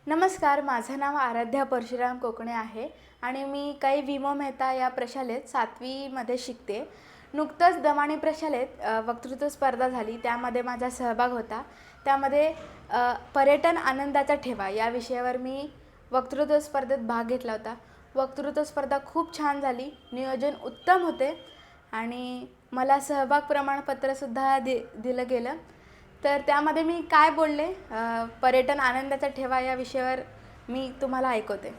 नमस्कार, माझं नाव आराध्या परशुराम कोकणे आहे आणि मी कै वि मो मेहता या प्रशालेत 7वी मध्ये शिकते. नुकतंच दमाणी प्रशालेत वक्तृत्व स्पर्धा झाली, त्यामध्ये माझा सहभाग होता. त्यामध्ये पर्यटन आनंदाचा ठेवा या विषयावर मी वक्तृत्व स्पर्धेत भाग घेतला होता. वक्तृत्व स्पर्धा खूप छान झाली, नियोजन उत्तम होते आणि मला सहभाग प्रमाणपत्रसुद्धा दिलं गेलं. तर त्यामध्ये मी काय बोलले, पर्यटन आनंदाचा ठेवा या विषयावर मी तुम्हाला ऐकवते.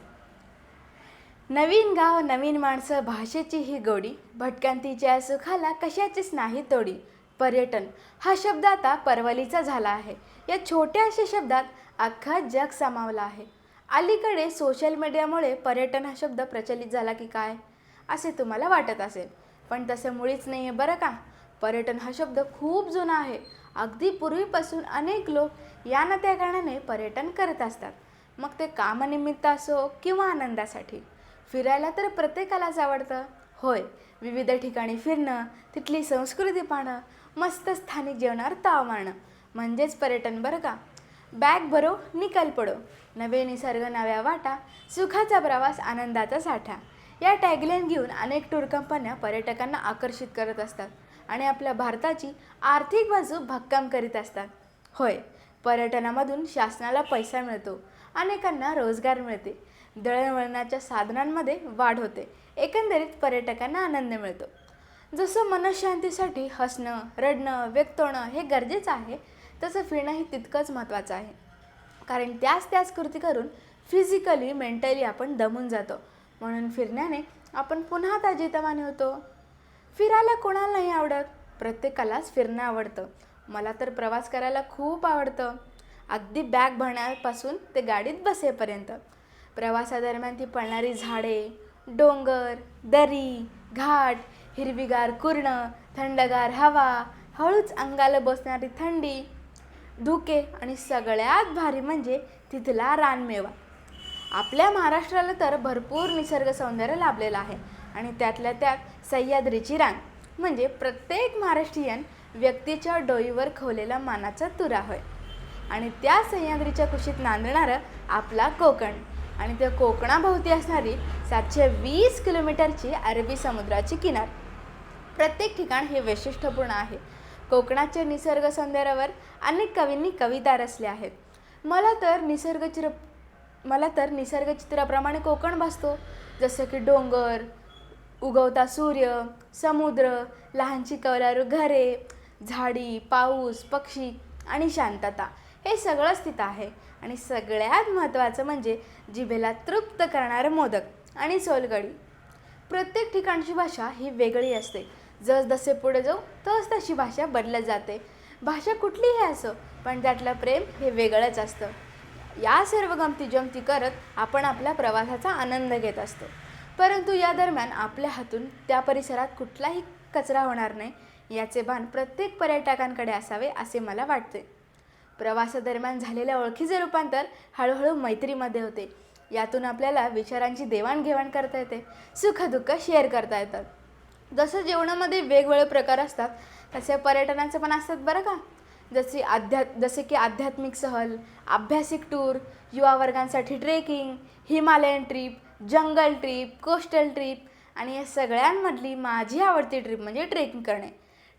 नवीन गाव, नवीन माणसं, भाषेची ही गोडी, भटकंतीच्या सुखाला कशाचीच नाही तोडी. पर्यटन हा शब्द आता परवलीचा झाला आहे. या छोट्याशा शब्दात अख्खा जग सामावला आहे. अलीकडे सोशल मीडियामुळे पर्यटन हा शब्द प्रचलित झाला की काय असे तुम्हाला वाटत असेल, पण तसं मुळीच नाही आहे बरं का. पर्यटन हा शब्द खूप जुना आहे. अगदी पूर्वीपासून अनेक लोक या ना त्या कारणाने पर्यटन करत असतात. मग ते कामनिमित्त असो किंवा आनंदासाठी. फिरायला तर प्रत्येकालाच आवडतं. होय, विविध ठिकाणी फिरणं, तिथली संस्कृती पाहणं, मस्त स्थानिक जेवणावर ताव मारणं म्हणजेच पर्यटन बरं का. बॅग भरो निकाल पडो, नवे निसर्ग नव्या वाटा, सुखाचा प्रवास आनंदाचा साठा या टॅगलाईन घेऊन अनेक टूर कंपन्या पर्यटकांना आकर्षित करत असतात आणि आपल्या भारताची आर्थिक बाजू भक्कम करीत असतात. होय, पर्यटनामधून शासनाला पैसा मिळतो, अनेकांना रोजगार मिळते, दळणवळणाच्या साधनांमध्ये वाढ होते, एकंदरीत पर्यटकांना आनंद मिळतो. जसं मनःशांतीसाठी हसणं, रडणं, व्यक्त होणं हे गरजेचं आहे, तसं फिरणंही तितकंच महत्त्वाचं आहे. कारण त्याच कृती करून फिजिकली मेंटली आपण दमून जातो. म्हणून फिरण्याने आपण पुन्हा ताजेतवाने होतो. फिरायला कोणाला नाही आवडत? प्रत्येकालाच फिरणं आवडतं. मला तर प्रवास करायला खूप आवडतं, अगदी बॅग भरण्यापासून ते गाडीत बसेपर्यंत. प्रवासादरम्यान ती पळणारी झाडे, डोंगर, दरी, घाट, हिरवीगार कुरणं, थंडगार हवा, हळूच अंगाला बसणारी थंडी, धुके आणि सगळ्यात भारी म्हणजे तिथला रानमेवा. आपल्या महाराष्ट्राला तर भरपूर निसर्ग सौंदर्य लाभलेलं आहे आणि त्यातल्या त्यात सह्याद्रीची रांग म्हणजे प्रत्येक महाराष्ट्रीयन व्यक्तीच्या डोईवर खवलेला मानाचा तुरा होय. आणि त्या सह्याद्रीच्या कुशीत नांदणारं आपला कोकण आणि त्या कोकणाभोवती असणारी 720 किलोमीटरची अरबी समुद्राची किनार. प्रत्येक ठिकाण हे वैशिष्ट्यपूर्ण आहे. कोकणाच्या निसर्ग सौंदर्यावर अनेक कवींनी कविता रचल्या आहेत. मला तर निसर्गचित्राप्रमाणे कोकण भासतो. जसं की डोंगर, उगवता सूर्य, समुद्र, लहानशी कौलारू घरे, झाडी, पाऊस, पक्षी आणि शांतता हे सगळंच तिथं आहे. आणि सगळ्यात महत्त्वाचं म्हणजे जिभेला तृप्त करणारं मोदक आणि सोलकढी. प्रत्येक ठिकाणची भाषा ही वेगळी असते. जसजसे पुढे जाऊ तशी भाषा बदलत जाते. भाषा कुठलीही असो, पण त्यातलं प्रेम हे वेगळंच असतं. या सर्व गमती जमती करत आपण आपल्या प्रवासाचा आनंद घेत असतो. परंतु या दरम्यान आपल्या हातून त्या परिसरात कुठलाही कचरा होणार नाही याचे भान प्रत्येक पर्यटकांकडे असावे असे मला वाटते. प्रवासादरम्यान झालेल्या ओळखीचे रूपांतर हळूहळू मैत्रीमध्ये होते. यातून आपल्याला विचारांची देवाणघेवाण करता येते, सुखदुःख शेअर करता येतात. जसं जेवणामध्ये वेगवेगळे प्रकार असतात, तसे पर्यटनाचे पण असतात बरं का. जसे की आध्यात्मिक सहल, अभ्यासिक टूर, युवा वर्गांसाठी ट्रेकिंग, हिमालयन ट्रिप, जंगल ट्रिप, कोस्टल ट्रिप आणि या सगळ्यांमधली माझी आवडती ट्रिप म्हणजे ट्रेकिंग करणे.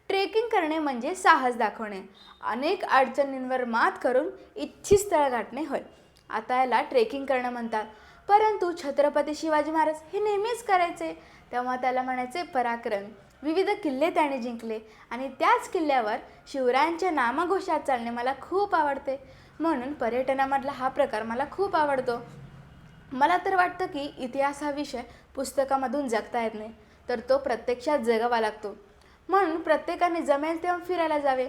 ट्रेकिंग करणे म्हणजे साहस दाखवणे, अनेक अडचणींवर मात करून इच्छित स्थळ गाठणे होय. आता याला ट्रेकिंग करणं म्हणतात. परंतु छत्रपती शिवाजी महाराज हे नेहमीच करायचे, तेव्हा त्याला म्हणायचे पराक्रम. विविध किल्ले त्याने जिंकले आणि त्याच किल्ल्यावर शिवरायांच्या नामघोषात चालणे मला खूप आवडते. म्हणून पर्यटनामधला हा प्रकार मला खूप आवडतो. मला तर वाटतं की इतिहास हा विषय पुस्तकामधून जगता येत नाही, तर तो प्रत्यक्षात जगावा लागतो. म्हणून प्रत्येकाने जमेल तेव्हा फिरायला जावे.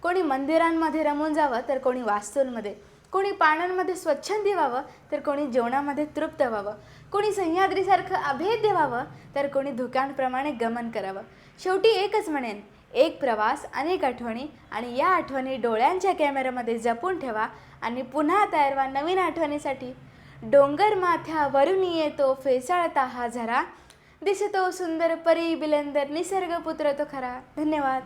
कोणी मंदिरांमध्ये रमून जावं तर कोणी वास्तूंमध्ये, कोणी पाण्यांमध्ये स्वच्छंदी व्हावं तर कोणी जेवणामध्ये तृप्त व्हावं, कोणी सह्याद्रीसारखं अभेद्य व्हावं तर कोणी धुक्यांप्रमाणे गमन करावं. शेवटी एकच म्हणेन, एक प्रवास, अनेक आठवणी आणि या आठवणी डोळ्यांच्या कॅमेऱ्यामध्ये जपून ठेवा आणि पुन्हा तयार व्हा नवीन आठवणीसाठी. डोंगर माथ्यावरून येतो फेसाळता हा झरा, दिसतो सुंदर परी बिलंदर निसर्गपुत्र तो खरा. धन्यवाद.